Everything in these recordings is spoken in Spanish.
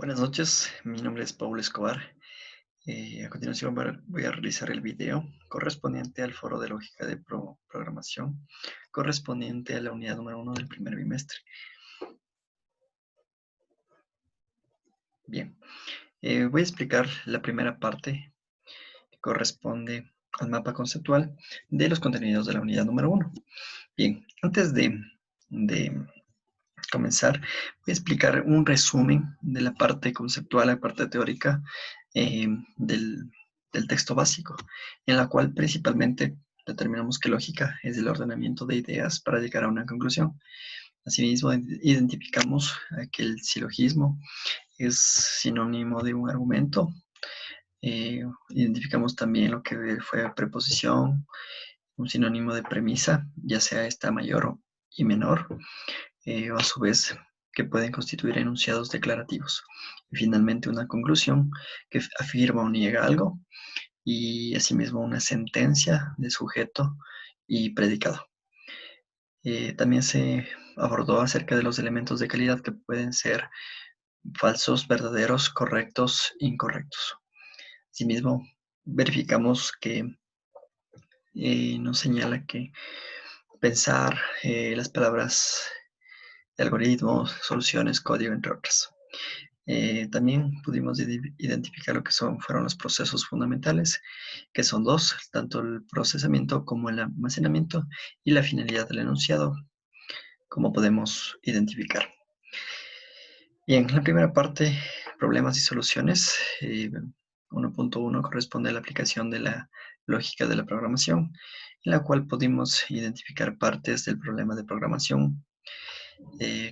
Buenas noches, mi nombre es Paul Escobar. A continuación voy a realizar el video correspondiente al foro de lógica de programación, correspondiente a la unidad número 1 del primer bimestre. Bien, voy a explicar la primera parte que corresponde al mapa conceptual de los contenidos de la unidad número 1. Bien, antes de comenzar, voy a explicar un resumen de la parte conceptual, la parte teórica eh, del, del texto básico, en la cual principalmente determinamos que lógica es el ordenamiento de ideas para llegar a una conclusión. Asimismo, identificamos que el silogismo es sinónimo de un argumento. Identificamos también lo que fue preposición, un sinónimo de premisa, ya sea esta mayor y menor, o a su vez que pueden constituir enunciados declarativos. Y finalmente una conclusión que afirma o niega algo y asimismo una sentencia de sujeto y predicado. También se abordó acerca de los elementos de calidad que pueden ser falsos, verdaderos, correctos, incorrectos. Asimismo, verificamos que nos señala que pensar las palabras de algoritmos, soluciones, código, entre otras. También pudimos identificar lo que fueron los procesos fundamentales, que son dos, tanto el procesamiento como el almacenamiento y la finalidad del enunciado, como podemos identificar. Bien, la primera parte, problemas y soluciones. 1.1 corresponde a la aplicación de la lógica de la programación, en la cual pudimos identificar partes del problema de programación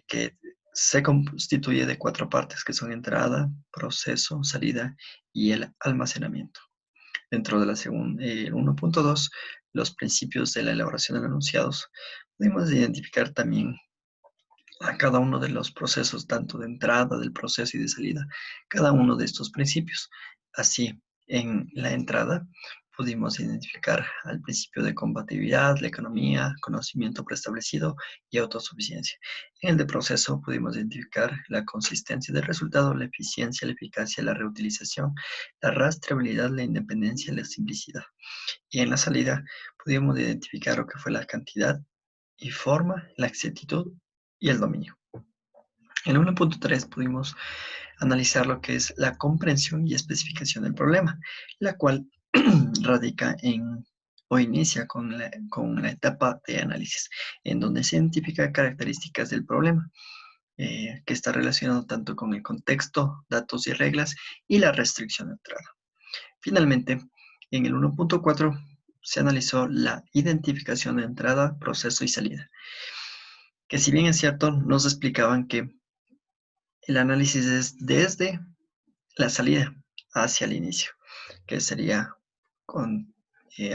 que se constituye de 4 partes, que son entrada, proceso, salida y el almacenamiento. Dentro de la segunda 1.2, los principios de la elaboración de enunciados, pudimos identificar también a cada uno de los procesos, tanto de entrada, del proceso y de salida, cada uno de estos principios. Así, en la entrada pudimos identificar al principio de compatibilidad, la economía, conocimiento preestablecido y autosuficiencia. En el de proceso pudimos identificar la consistencia del resultado, la eficiencia, la eficacia, la reutilización, la rastreabilidad, la independencia y la simplicidad. Y en la salida pudimos identificar lo que fue la cantidad y forma, la exactitud y el dominio. En 1.3 pudimos analizar lo que es la comprensión y especificación del problema, la cual radica en o inicia con la etapa de análisis, en donde se identifica características del problema, que está relacionado tanto con el contexto, datos y reglas, y la restricción de entrada. Finalmente, en el 1.4 se analizó la identificación de entrada, proceso y salida, que si bien es cierto, nos explicaban que el análisis es desde la salida hacia el inicio, que sería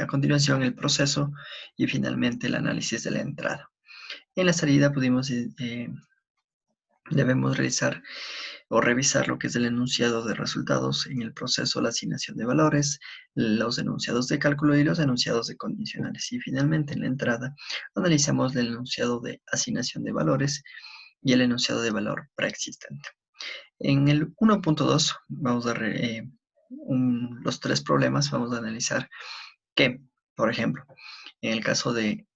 a continuación el proceso y finalmente el análisis de la entrada. En la salida debemos realizar o revisar lo que es el enunciado de resultados, en el proceso la asignación de valores, los enunciados de cálculo y los enunciados de condicionales. Y finalmente en la entrada analizamos el enunciado de asignación de valores y el enunciado de valor preexistente. En el 1.2 vamos a ver los 3 problemas, vamos a analizar que, por ejemplo, en el caso de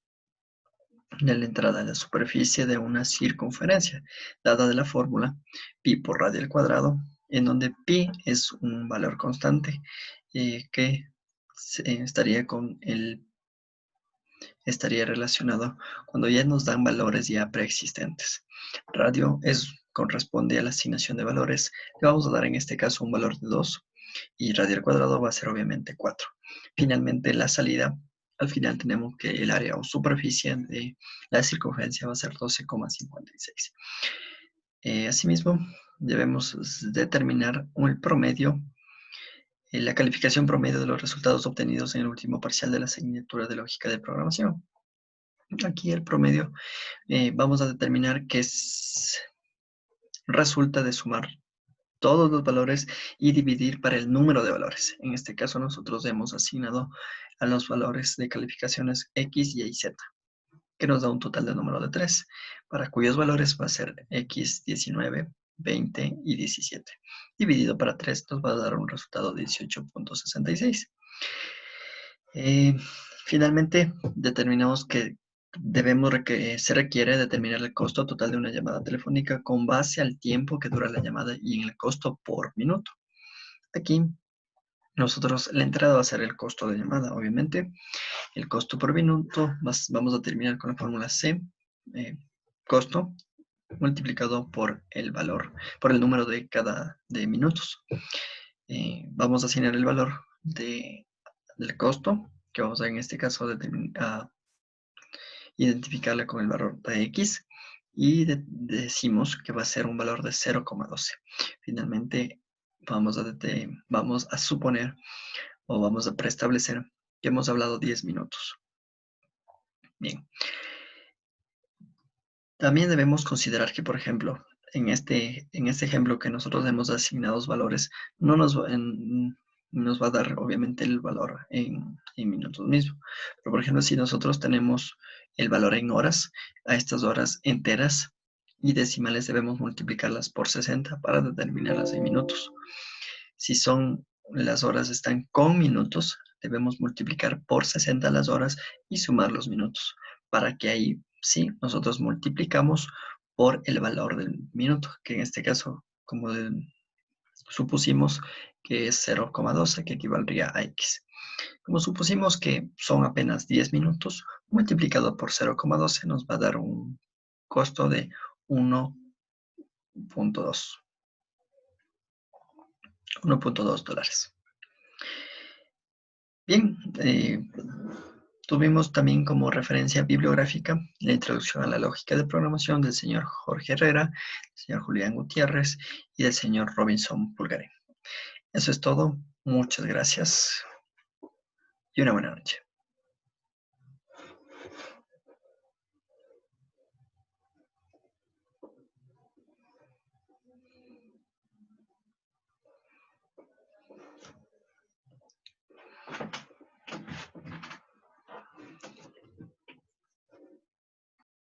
la entrada a la superficie de una circunferencia, dada de la fórmula pi por radio al cuadrado, en donde pi es un valor constante que estaría relacionado cuando ya nos dan valores ya preexistentes. Radio corresponde a la asignación de valores. Le vamos a dar en este caso un valor de 2 y radio al cuadrado va a ser obviamente 4. Finalmente, la salida, al final tenemos que el área o superficie de la circunferencia va a ser 12,56. Asimismo, debemos determinar el promedio, la calificación promedio de los resultados obtenidos en el último parcial de la asignatura de lógica de programación. Aquí el promedio vamos a determinar que resulta de sumar todos los valores y dividir para el número de valores. En este caso nosotros hemos asignado a los valores de calificaciones X, Y y Z, que nos da un total de número de 3, para cuyos valores va a ser X19, 20 y 17. Dividido para 3 nos va a dar un resultado de 18.66. Finalmente, determinamos que se requiere determinar el costo total de una llamada telefónica con base al tiempo que dura la llamada y en el costo por minuto. Aquí, la entrada va a ser el costo de llamada, obviamente. El costo por minuto, vamos a terminar con la fórmula C, costo multiplicado por el valor, por el número de minutos. Vamos a asignar el valor del costo, que vamos a en este caso a identificarla con el valor de X, y decimos que va a ser un valor de 0,12. Finalmente, vamos a suponer o vamos a preestablecer que hemos hablado 10 minutos. Bien. También debemos considerar que, por ejemplo, en este ejemplo que nosotros hemos asignado valores, no nos va a dar obviamente el valor en minutos mismo. Pero, por ejemplo, si nosotros tenemos el valor en horas, a estas horas enteras y decimales debemos multiplicarlas por 60 para determinarlas en minutos. Si las horas están con minutos, debemos multiplicar por 60 las horas y sumar los minutos, para que ahí sí nosotros multiplicamos por el valor del minuto, que en este caso, como supusimos que es 0,12, que equivaldría a X. Como supusimos que son apenas 10 minutos, multiplicado por 0,12 nos va a dar un costo de 1.2 $1.2. Bien, tuvimos también como referencia bibliográfica la introducción a la lógica de programación del señor Jorge Herrera, del señor Julián Gutiérrez y del señor Robinson Pulgaré. Eso es todo. Muchas gracias y una buena noche.